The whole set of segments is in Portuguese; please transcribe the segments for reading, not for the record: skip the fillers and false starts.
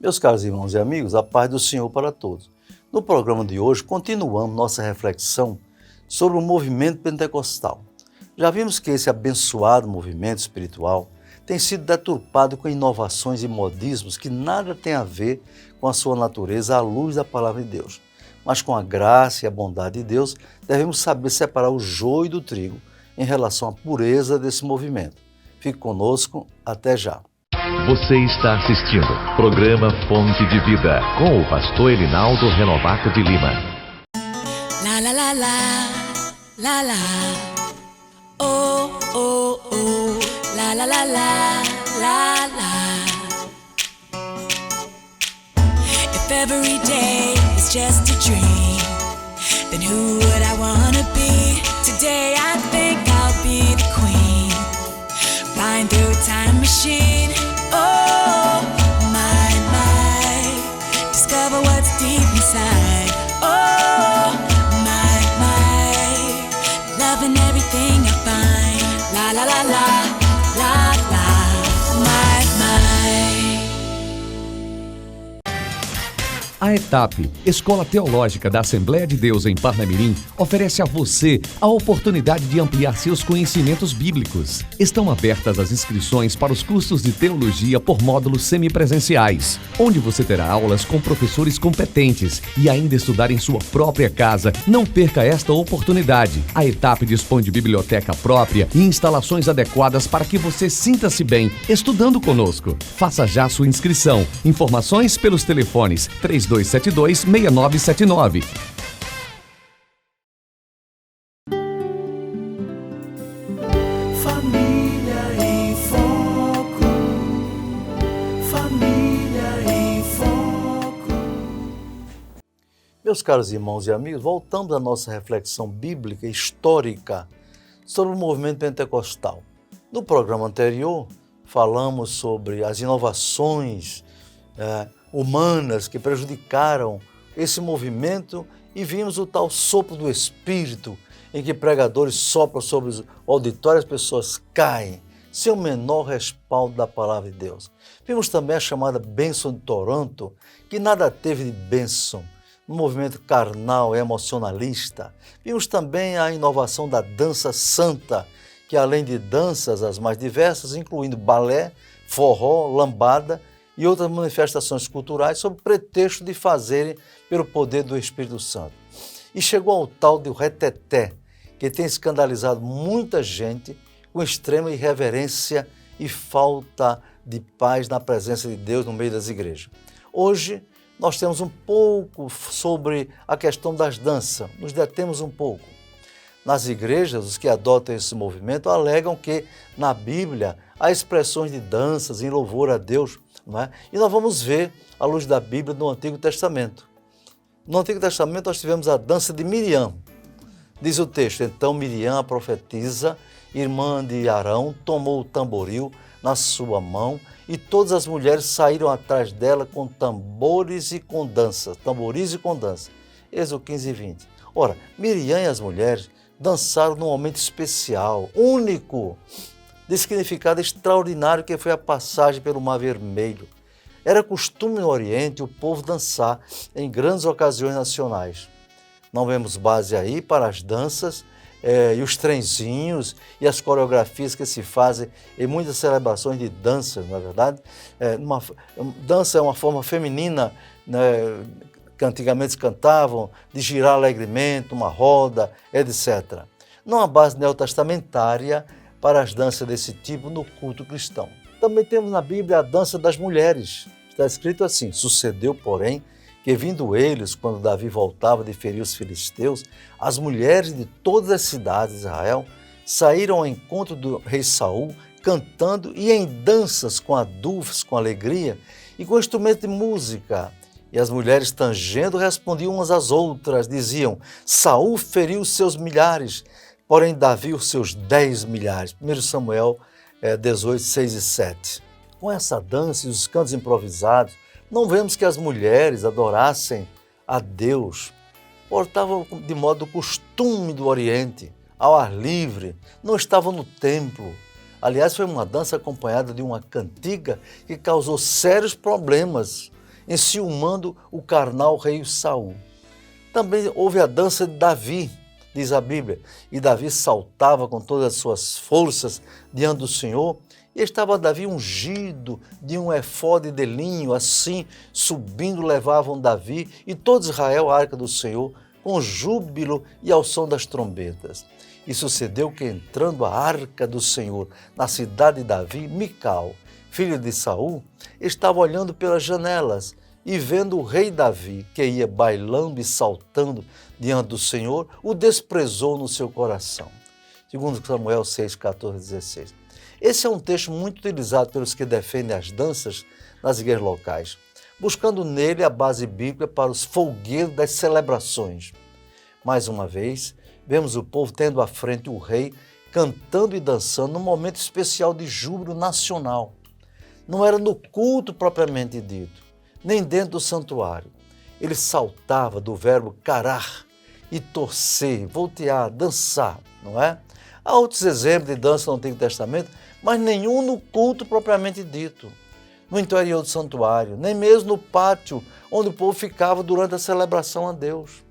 Meus caros irmãos e amigos, a paz do Senhor para todos. No programa de hoje, continuamos nossa reflexão sobre o movimento pentecostal. Já vimos que esse abençoado movimento espiritual tem sido deturpado com inovações e modismos que nada tem a ver com a sua natureza à luz da palavra de Deus. Mas com a graça e a bondade de Deus, devemos saber separar o joio do trigo em relação à pureza desse movimento. Fique conosco, até já. Você está assistindo programa Fonte de Vida com o pastor Elinaldo Renovato de Lima. La la la la, la la, oh oh oh, la la la la, la la. If every day is just a dream, then who would I wanna be? Today I think I'll be the queen, flying through a time machine. Oh, my, discover what's deep inside. Oh, my, loving everything I find. La, la, la, la, la, la, my. A ETAP, Escola Teológica da Assembleia de Deus em Parnamirim, oferece a você a oportunidade de ampliar seus conhecimentos bíblicos. Estão abertas as inscrições para os cursos de teologia por módulos semipresenciais, onde você terá aulas com professores competentes e ainda estudar em sua própria casa. Não perca esta oportunidade. A ETAP dispõe de biblioteca própria e instalações adequadas para que você sinta-se bem estudando conosco. Faça já sua inscrição. Informações pelos telefones 3272-6979. Família em Foco. Família em Foco. Meus caros irmãos e amigos, voltamos à nossa reflexão bíblica histórica sobre o movimento pentecostal. No programa anterior, falamos sobre as inovações humanas que prejudicaram esse movimento e vimos o tal sopro do Espírito, em que pregadores sopram sobre os auditórios e as pessoas caem, sem o menor respaldo da palavra de Deus. Vimos também a chamada bênção de Toronto, que nada teve de bênção, no movimento carnal e emocionalista. Vimos também a inovação da dança santa, que além de danças as mais diversas, incluindo balé, forró, lambada e outras manifestações culturais sob pretexto de fazerem pelo poder do Espírito Santo. E chegou ao tal do reteté, que tem escandalizado muita gente com extrema irreverência e falta de paz na presença de Deus no meio das igrejas. Hoje nós temos um pouco sobre a questão das danças, nos detemos um pouco. Nas igrejas, os que adotam esse movimento alegam que na Bíblia há expressões de danças em louvor a Deus, não é? E nós vamos ver, à luz da Bíblia, no Antigo Testamento. No Antigo Testamento nós tivemos a dança de Miriam. Diz o texto: então Miriam, a profetisa, irmã de Arão, tomou o tamboril na sua mão e todas as mulheres saíram atrás dela com tambores e com danças. Tamboris e com dança. Êxodo 15 e 20. Ora, Miriam e as mulheres dançaram num momento especial, único, de significado extraordinário, que foi a passagem pelo Mar Vermelho. Era costume no Oriente o povo dançar em grandes ocasiões nacionais. Não vemos base aí para as danças e os trenzinhos e as coreografias que se fazem em muitas celebrações de dança, não é verdade? Dança é uma forma feminina, né, que antigamente se cantavam, de girar alegremente, uma roda, etc. Não há base neotestamentária para as danças desse tipo no culto cristão. Também temos na Bíblia a dança das mulheres. Está escrito assim: sucedeu, porém, que vindo eles, quando Davi voltava de ferir os filisteus, as mulheres de todas as cidades de Israel saíram ao encontro do rei Saul, cantando e em danças com adufes, com alegria e com instrumento de música. E as mulheres, tangendo, respondiam umas às outras, diziam: Saul feriu os seus milhares, porém Davi os seus 10 milhares. 1 Samuel 18, 6 e 7. Com essa dança e os cantos improvisados, não vemos que as mulheres adorassem a Deus. Portavam de modo costume do Oriente, ao ar livre, não estavam no templo. Aliás, foi uma dança acompanhada de uma cantiga que causou sérios problemas enciumando o carnal rei Saul. Também houve a dança de Davi, diz a Bíblia, e Davi saltava com todas as suas forças diante do Senhor, e estava Davi ungido de um efode de linho, assim, subindo levavam Davi e todo Israel à arca do Senhor, com júbilo e ao som das trombetas. E sucedeu que, entrando a arca do Senhor na cidade de Davi, Mical, filho de Saul, estava olhando pelas janelas e vendo o rei Davi, que ia bailando e saltando diante do Senhor, o desprezou no seu coração. Segundo Samuel 6, 14, 16. Esse é um texto muito utilizado pelos que defendem as danças nas igrejas locais, buscando nele a base bíblica para os folguedos das celebrações. Mais uma vez, vemos o povo tendo à frente o rei, cantando e dançando num momento especial de júbilo nacional. Não era no culto propriamente dito, nem dentro do santuário. Ele saltava do verbo carar e torcer, voltear, dançar, não é? Há outros exemplos de dança no Antigo Testamento, mas nenhum no culto propriamente dito, no interior do santuário, nem mesmo no pátio, onde o povo ficava durante a celebração a Deus.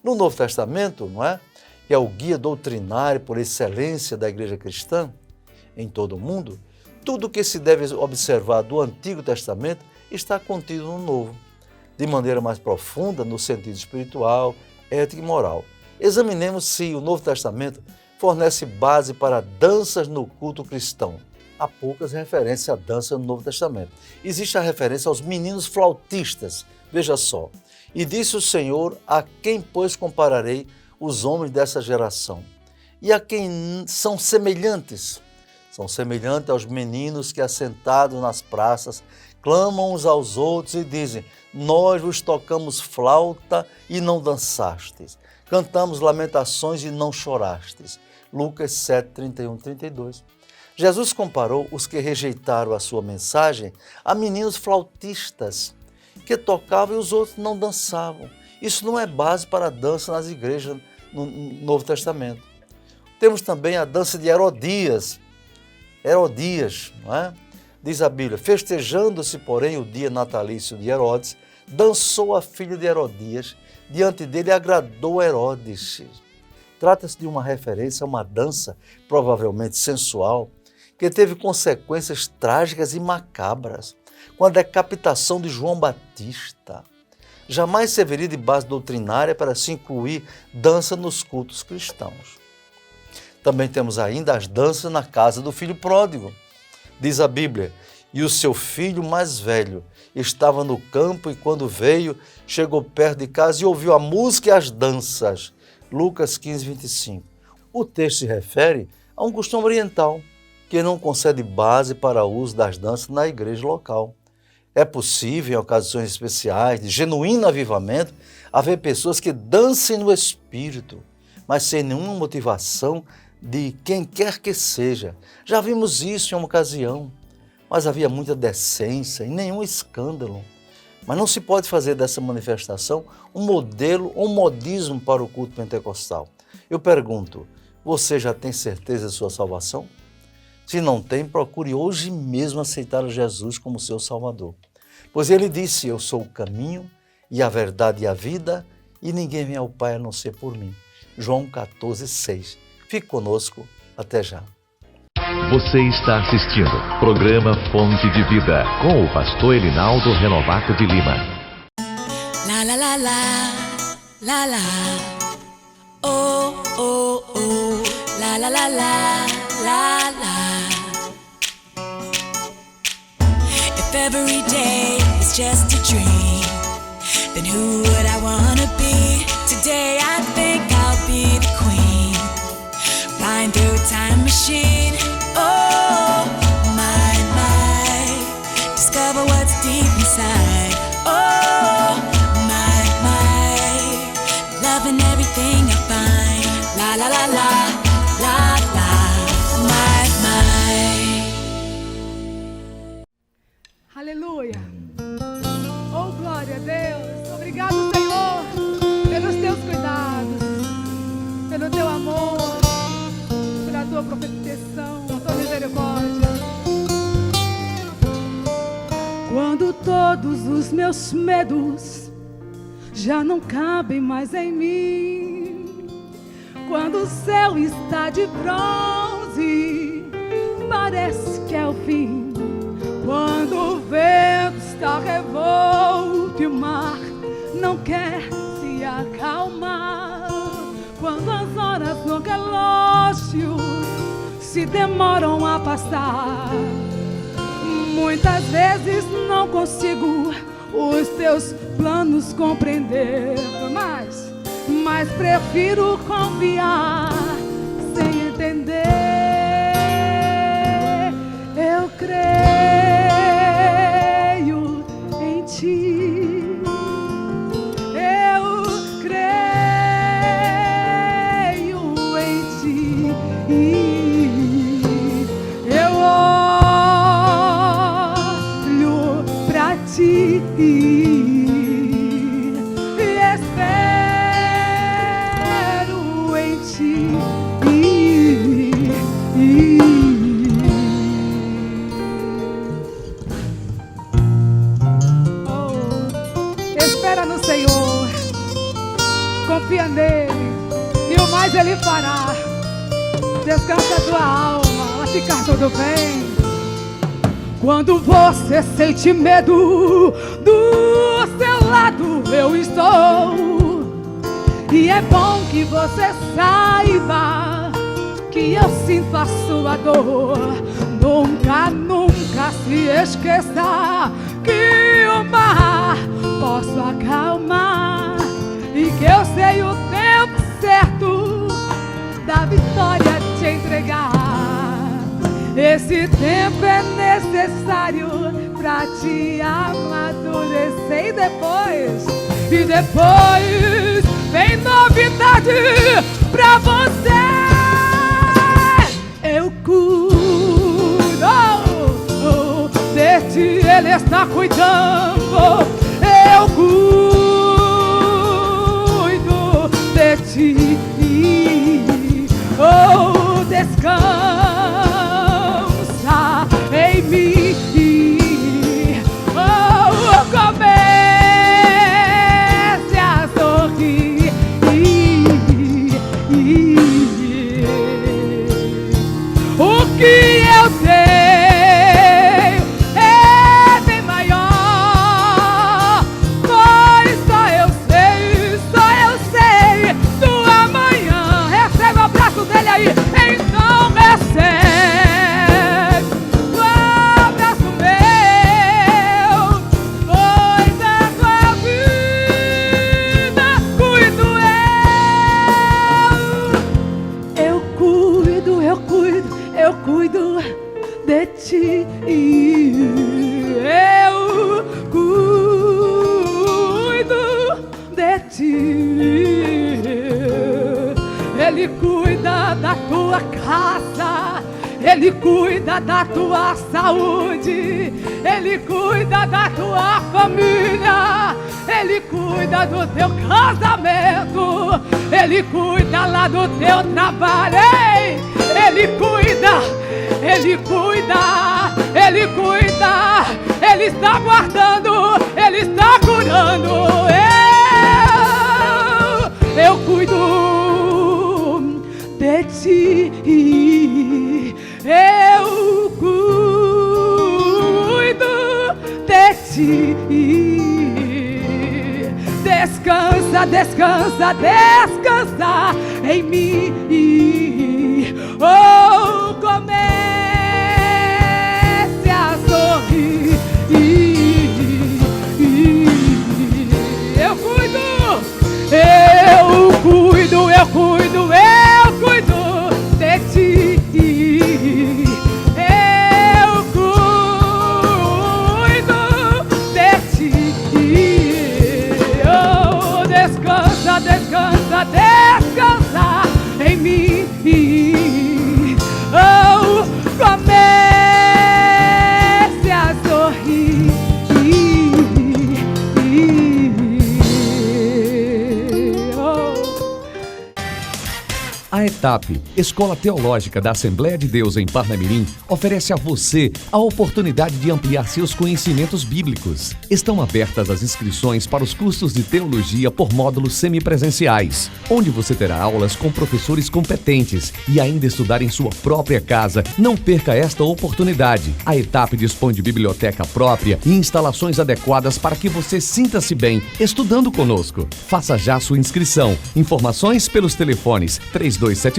No Novo Testamento, não é? Que é o guia doutrinário por excelência da igreja cristã em todo o mundo, tudo o que se deve observar do Antigo Testamento está contido no Novo, de maneira mais profunda no sentido espiritual, ético e moral. Examinemos se o Novo Testamento fornece base para danças no culto cristão. Há poucas referências à dança no Novo Testamento. Existe a referência aos meninos flautistas, veja só. E disse o Senhor, a quem, pois, compararei os homens dessa geração? E a quem são semelhantes? São semelhantes aos meninos que, assentados nas praças, clamam uns aos outros e dizem, nós vos tocamos flauta e não dançastes, cantamos lamentações e não chorastes. Lucas 7, 31, 32. Jesus comparou os que rejeitaram a sua mensagem a meninos flautistas, que tocavam e os outros não dançavam. Isso não é base para a dança nas igrejas no Novo Testamento. Temos também a dança de Herodias, não é? Diz a Bíblia, festejando-se, porém, o dia natalício de Herodes, dançou a filha de Herodias, diante dele agradou Herodes. Trata-se de uma referência a uma dança, provavelmente sensual, que teve consequências trágicas e macabras, com a decapitação de João Batista. Jamais serviria de base doutrinária para se incluir dança nos cultos cristãos. Também temos ainda as danças na casa do filho pródigo. Diz a Bíblia, e o seu filho mais velho estava no campo e quando veio, chegou perto de casa e ouviu a música e as danças. Lucas 15, 25. O texto se refere a um costume oriental, que não concede base para o uso das danças na igreja local. É possível, em ocasiões especiais, de genuíno avivamento, haver pessoas que dancem no espírito, mas sem nenhuma motivação de quem quer que seja. Já vimos isso em uma ocasião, mas havia muita decência e nenhum escândalo. Mas não se pode fazer dessa manifestação um modelo ou um modismo para o culto pentecostal. Eu pergunto, você já tem certeza de sua salvação? Se não tem, procure hoje mesmo aceitar Jesus como seu Salvador. Pois ele disse, eu sou o caminho e a verdade e a vida, e ninguém vem ao Pai a não ser por mim. João 14, 6. Fique conosco, até já. Você está assistindo programa Fonte de Vida com o pastor Elinaldo Renovato de Lima. La la la la, la la. Oh oh oh, la la la la, la la. If every day is just a dream, then who would I wanna be? Today I think I'll be the queen, flying through a time machine. Oh my my, discover what's deep inside. Oh my my, loving everything I find. La la la la, la la, my my. Aleluia. Oh, glória a Deus. Obrigado, Senhor, pelos teus cuidados, pelo teu amor, pela tua proteção, a tua misericórdia. Quando todos os meus medos já não cabem mais em mim. Quando o céu está de bronze, parece que é o fim. Quando o vento está revolto e o mar não quer se acalmar. Quando as horas no relógio se demoram a passar, muitas vezes não consigo os teus planos compreender, mas prefiro confiar sem entender. Eu creio em ti, eu creio em ti, eu olho pra ti e espero em ti. Espera no Senhor, confia nele e o mais ele fará. Descansa tua alma, vai ficar tudo bem. Quando você sente medo, do seu lado eu estou. E é bom que você saiba que eu sinto a sua dor. Nunca, nunca se esqueça que o mar posso acalmar e que eu sei o tempo certo da vitória te entregar. Esse tempo é necessário pra te amadurecer. E depois vem novidade pra você. Eu cuido de ti, ele está cuidando. Eu cuido de ti. Oh, descansa em mim. Oh, comece a sorrir. O que eu tenho é bem maior, pois só eu sei do amanhã. Recebe o abraço dele aí, então recebe o abraço meu, pois a tua vida cuido eu. Eu cuido de ti. Eu cuido de ti. Ele cuida da tua casa, ele cuida da tua saúde, ele cuida da tua família, ele cuida do teu casamento, ele cuida lá do teu trabalho. Ei! Ele cuida, ele cuida, ele cuida, ele está guardando, ele está curando. Eu cuido de ti, eu cuido de ti. Descansa, descansa, descansa em mim. Oh, comece a sorrir. Eu cuido, eu cuido, eu cuido, eu cuido de ti. Eu cuido de ti. Oh, descansa, descansa, descansa em mim. Oh, comece a sorrir. A ETAP, Escola Teológica da Assembleia de Deus em Parnamirim, oferece a você a oportunidade de ampliar seus conhecimentos bíblicos. Estão abertas as inscrições para os cursos de teologia por módulos semipresenciais, onde você terá aulas com professores competentes e ainda estudar em sua própria casa. Não perca esta oportunidade. A ETAP dispõe de biblioteca própria e instalações adequadas para que você sinta-se bem estudando conosco. Faça já sua inscrição. Informações pelos telefones 3272-6979.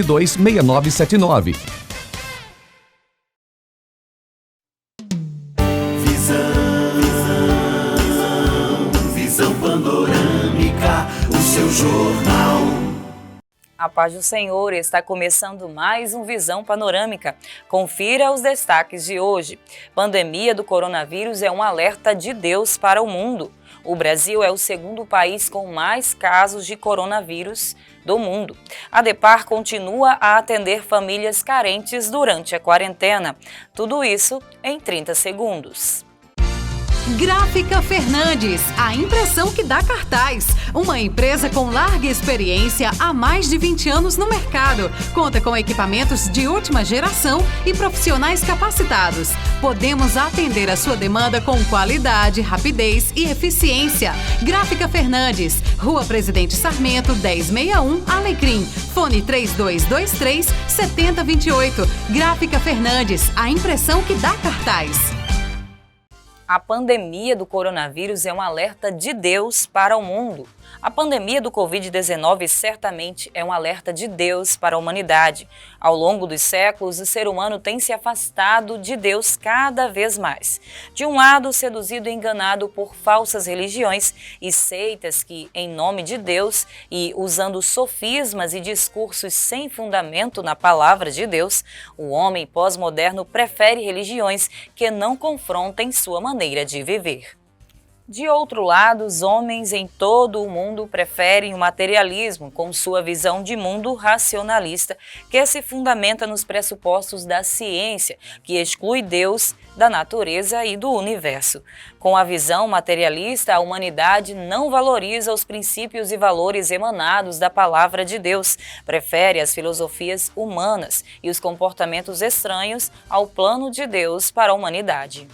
Visão panorâmica, o seu jornal. A paz do Senhor, está começando mais um Visão Panorâmica. Confira os destaques de hoje. Pandemia do coronavírus é um alerta de Deus para o mundo. O Brasil é o segundo país com mais casos de coronavírus do mundo. A Depar continua a atender famílias carentes durante a quarentena. Tudo isso em 30 segundos. Gráfica Fernandes, a impressão que dá cartaz. Uma empresa com larga experiência há mais de 20 anos no mercado. Conta com equipamentos de última geração e profissionais capacitados. Podemos atender a sua demanda com qualidade, rapidez e eficiência. Gráfica Fernandes, Rua Presidente Sarmento, 1061, Alecrim. Fone 3223-7028. Gráfica Fernandes, a impressão que dá cartaz. A pandemia do coronavírus é um alerta de Deus para o mundo. A pandemia do Covid-19 certamente é um alerta de Deus para a humanidade. Ao longo dos séculos, o ser humano tem se afastado de Deus cada vez mais. De um lado, seduzido e enganado por falsas religiões e seitas que, em nome de Deus e usando sofismas e discursos sem fundamento na palavra de Deus, o homem pós-moderno prefere religiões que não confrontem sua maneira de viver. De outro lado, os homens em todo o mundo preferem o materialismo, com sua visão de mundo racionalista, que se fundamenta nos pressupostos da ciência, que exclui Deus da natureza e do universo. Com a visão materialista, a humanidade não valoriza os princípios e valores emanados da palavra de Deus, prefere as filosofias humanas e os comportamentos estranhos ao plano de Deus para a humanidade.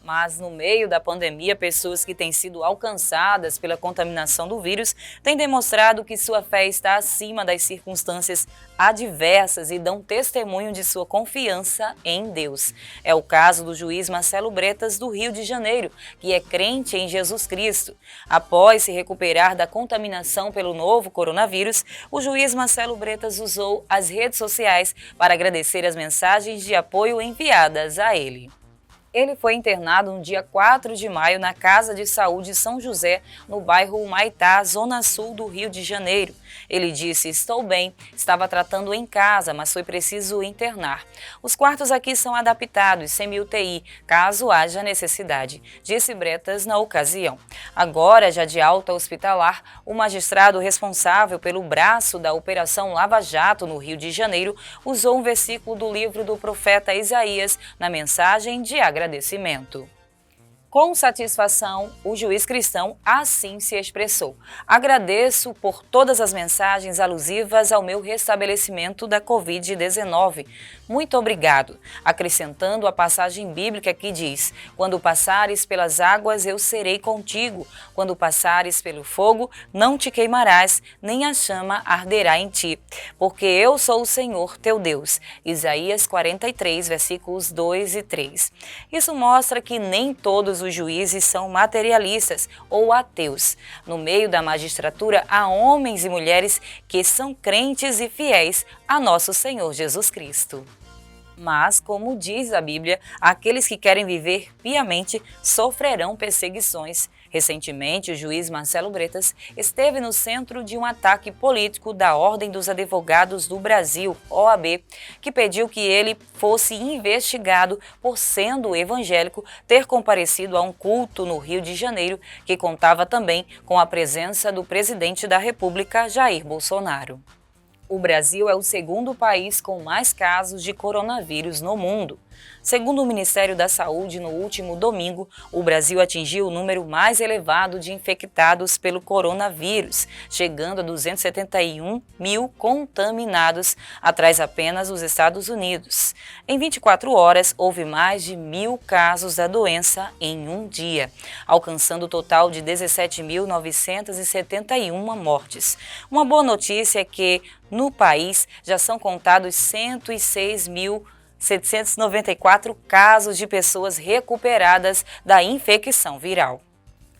Mas no meio da pandemia, pessoas que têm sido alcançadas pela contaminação do vírus têm demonstrado que sua fé está acima das circunstâncias adversas e dão testemunho de sua confiança em Deus. É o caso do juiz Marcelo Bretas, do Rio de Janeiro, que é crente em Jesus Cristo. Após se recuperar da contaminação pelo novo coronavírus, o juiz Marcelo Bretas usou as redes sociais para agradecer as mensagens de apoio enviadas a ele. Ele foi internado no dia 4 de maio na Casa de Saúde São José, no bairro Humaitá, zona sul do Rio de Janeiro. Ele disse: "Estou bem, estava tratando em casa, mas foi preciso internar. Os quartos aqui são adaptados, semi-UTI, caso haja necessidade", disse Bretas na ocasião. Agora, já de alta hospitalar, o magistrado responsável pelo braço da Operação Lava Jato no Rio de Janeiro usou um versículo do livro do profeta Isaías na mensagem de agradecimento. Com satisfação, o juiz cristão assim se expressou: "Agradeço por todas as mensagens alusivas ao meu restabelecimento da Covid-19. Muito obrigado", acrescentando a passagem bíblica que diz: "Quando passares pelas águas, eu serei contigo. Quando passares pelo fogo, não te queimarás, nem a chama arderá em ti. Porque eu sou o Senhor teu Deus." Isaías 43, versículos 2 e 3. Isso mostra que nem todos os juízes são materialistas ou ateus. No meio da magistratura há homens e mulheres que são crentes e fiéis a nosso Senhor Jesus Cristo. Mas, como diz a Bíblia, aqueles que querem viver piamente sofrerão perseguições. Recentemente, o juiz Marcelo Bretas esteve no centro de um ataque político da Ordem dos Advogados do Brasil, OAB, que pediu que ele fosse investigado por, sendo evangélico, ter comparecido a um culto no Rio de Janeiro, que contava também com a presença do presidente da República, Jair Bolsonaro. O Brasil é o segundo país com mais casos de coronavírus no mundo. Segundo o Ministério da Saúde, no último domingo, o Brasil atingiu o número mais elevado de infectados pelo coronavírus, chegando a 271 mil contaminados, atrás apenas os Estados Unidos. Em 24 horas, houve mais de 1.000 casos da doença em um dia, alcançando o total de 17.971 mortes. Uma boa notícia é que, no país, já são contados 106.794 casos de pessoas recuperadas da infecção viral.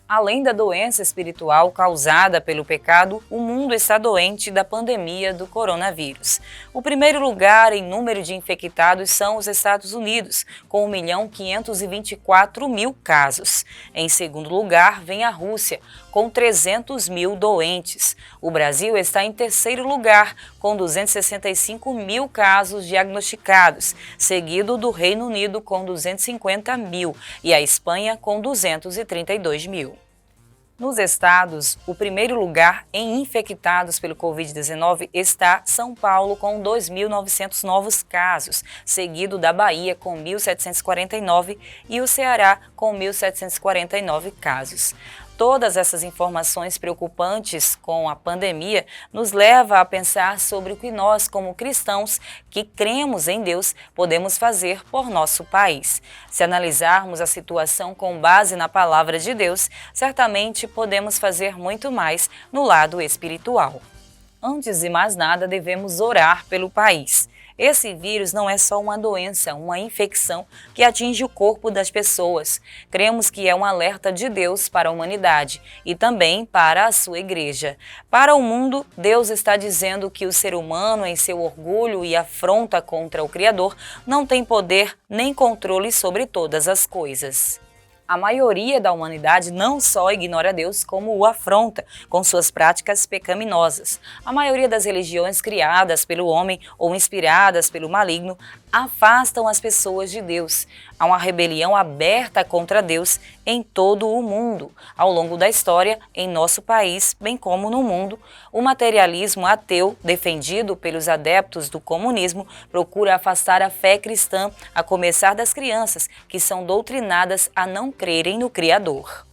Além da doença espiritual causada pelo pecado, o mundo está doente da pandemia do coronavírus. O primeiro lugar em número de infectados são os Estados Unidos, com 1.524.000 casos. Em segundo lugar, vem a Rússia, com 300 mil doentes. O Brasil está em terceiro lugar, com 265 mil casos diagnosticados, seguido do Reino Unido com 250 mil e a Espanha com 232 mil. Nos estados, o primeiro lugar em infectados pelo Covid-19 está São Paulo, com 2.900 novos casos, seguido da Bahia, com 1.749 e o Ceará, com 1.749 casos. Todas essas informações preocupantes com a pandemia nos levam a pensar sobre o que nós, como cristãos que cremos em Deus, podemos fazer por nosso país. Se analisarmos a situação com base na palavra de Deus, certamente podemos fazer muito mais no lado espiritual. Antes de mais nada, devemos orar pelo país. Esse vírus não é só uma doença, uma infecção que atinge o corpo das pessoas. Cremos que é um alerta de Deus para a humanidade e também para a sua igreja. Para o mundo, Deus está dizendo que o ser humano, em seu orgulho e afronta contra o Criador, não tem poder nem controle sobre todas as coisas. A maioria da humanidade não só ignora Deus, como o afronta com suas práticas pecaminosas. A maioria das religiões criadas pelo homem ou inspiradas pelo maligno afastam as pessoas de Deus. Há uma rebelião aberta contra Deus em todo o mundo. Ao longo da história, em nosso país, bem como no mundo, o materialismo ateu, defendido pelos adeptos do comunismo, procura afastar a fé cristã, a começar das crianças, que são doutrinadas a não crerem no Criador.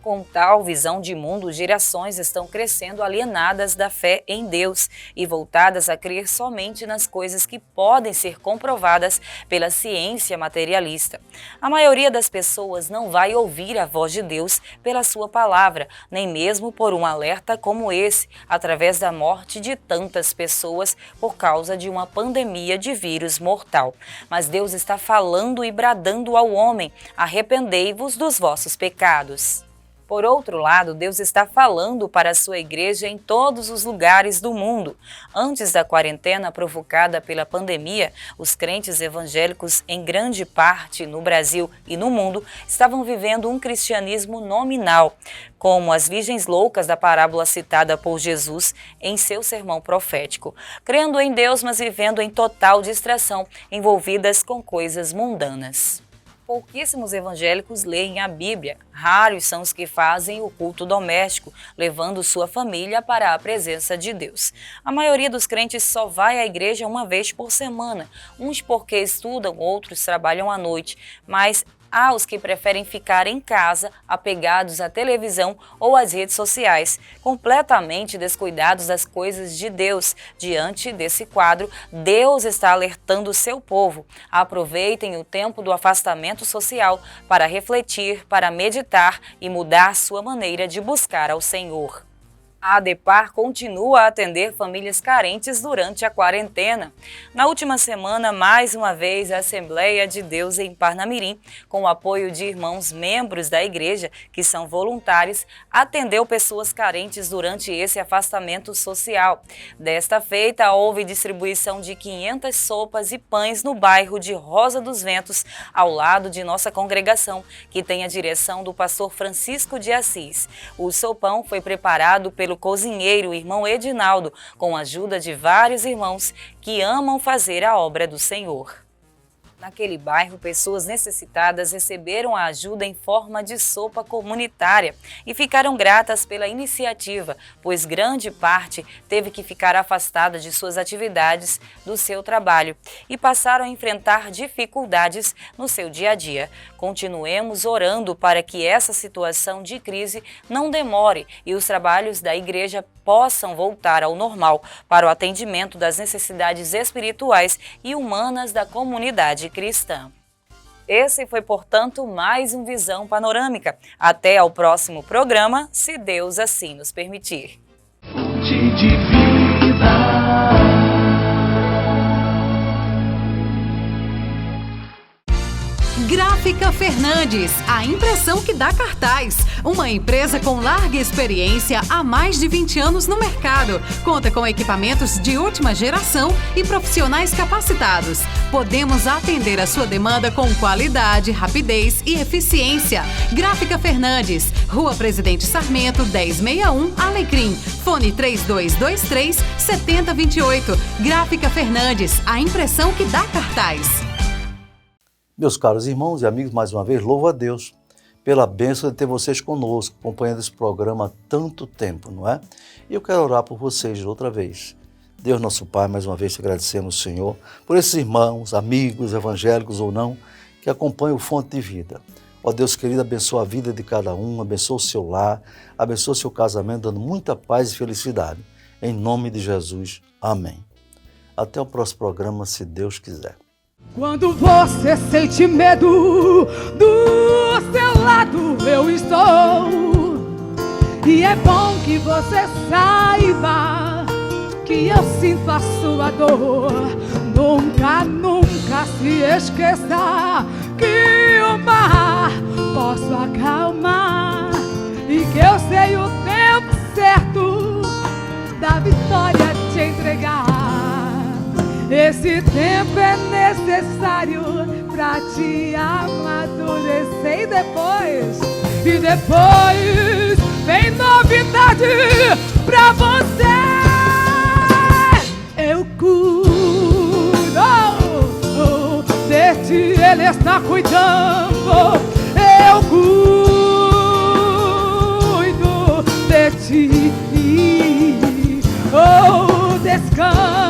Com tal visão de mundo, gerações estão crescendo alienadas da fé em Deus e voltadas a crer somente nas coisas que podem ser comprovadas pela ciência materialista. A maioria das pessoas não vai ouvir a voz de Deus pela sua palavra, nem mesmo por um alerta como esse, através da morte de tantas pessoas por causa de uma pandemia de vírus mortal. Mas Deus está falando e bradando ao homem: arrependei-vos dos vossos pecados. Por outro lado, Deus está falando para a sua igreja em todos os lugares do mundo. Antes da quarentena provocada pela pandemia, os crentes evangélicos, em grande parte no Brasil e no mundo, estavam vivendo um cristianismo nominal, como as virgens loucas da parábola citada por Jesus em seu sermão profético, crendo em Deus, mas vivendo em total distração, envolvidas com coisas mundanas. Pouquíssimos evangélicos leem a Bíblia, raros são os que fazem o culto doméstico, levando sua família para a presença de Deus. A maioria dos crentes só vai à igreja uma vez por semana, uns porque estudam, outros trabalham à noite, mas há os que preferem ficar em casa, apegados à televisão ou às redes sociais, completamente descuidados das coisas de Deus. Diante desse quadro, Deus está alertando o seu povo. Aproveitem o tempo do afastamento social para refletir, para meditar e mudar sua maneira de buscar ao Senhor. A ADEPAR continua a atender famílias carentes durante a quarentena. Na última semana, mais uma vez, a Assembleia de Deus em Parnamirim, com o apoio de irmãos membros da igreja, que são voluntários, atendeu pessoas carentes durante esse afastamento social. Desta feita, houve distribuição de 500 sopas e pães no bairro de Rosa dos Ventos, ao lado de nossa congregação, que tem a direção do pastor Francisco de Assis. O sopão foi preparado pelo cozinheiro, irmão Edinaldo, com a ajuda de vários irmãos que amam fazer a obra do Senhor. Naquele bairro, pessoas necessitadas receberam a ajuda em forma de sopa comunitária e ficaram gratas pela iniciativa, pois grande parte teve que ficar afastada de suas atividades do seu trabalho e passaram a enfrentar dificuldades no seu dia a dia. Continuemos orando para que essa situação de crise não demore e os trabalhos da igreja possam voltar ao normal para o atendimento das necessidades espirituais e humanas da comunidade cristã. Esse foi, portanto, mais um Visão Panorâmica. Até ao próximo programa, se Deus assim nos permitir. Fonte de vida. Gráfica Fernandes, a impressão que dá cartaz. Uma empresa com larga experiência há mais de 20 anos no mercado. Conta com equipamentos de última geração e profissionais capacitados. Podemos atender a sua demanda com qualidade, rapidez e eficiência. Gráfica Fernandes, Rua Presidente Sarmento, 1061, Alecrim. Fone 3223-7028. Gráfica Fernandes, a impressão que dá cartaz. Meus caros irmãos e amigos, mais uma vez, louvo a Deus pela bênção de ter vocês conosco, acompanhando esse programa há tanto tempo, não é? E eu quero orar por vocês outra vez. Deus, nosso Pai, mais uma vez te agradecemos, Senhor, por esses irmãos, amigos, evangélicos ou não, que acompanham o Fonte de Vida. Ó Deus querido, abençoa a vida de cada um, abençoa o seu lar, abençoa o seu casamento, dando muita paz e felicidade. Em nome de Jesus, amém. Até o próximo programa, se Deus quiser. Quando você sente medo, do seu lado eu estou. E é bom que você saiba que eu sinto a sua dor. Nunca, nunca se esqueça que o mar posso acalmar e que eu sei o tempo certo da vitória te entregar. Esse tempo é necessário pra te amadurecer e depois vem novidade pra você. Eu cuido de ti, Ele está cuidando. Eu cuido de ti. Oh, descansa.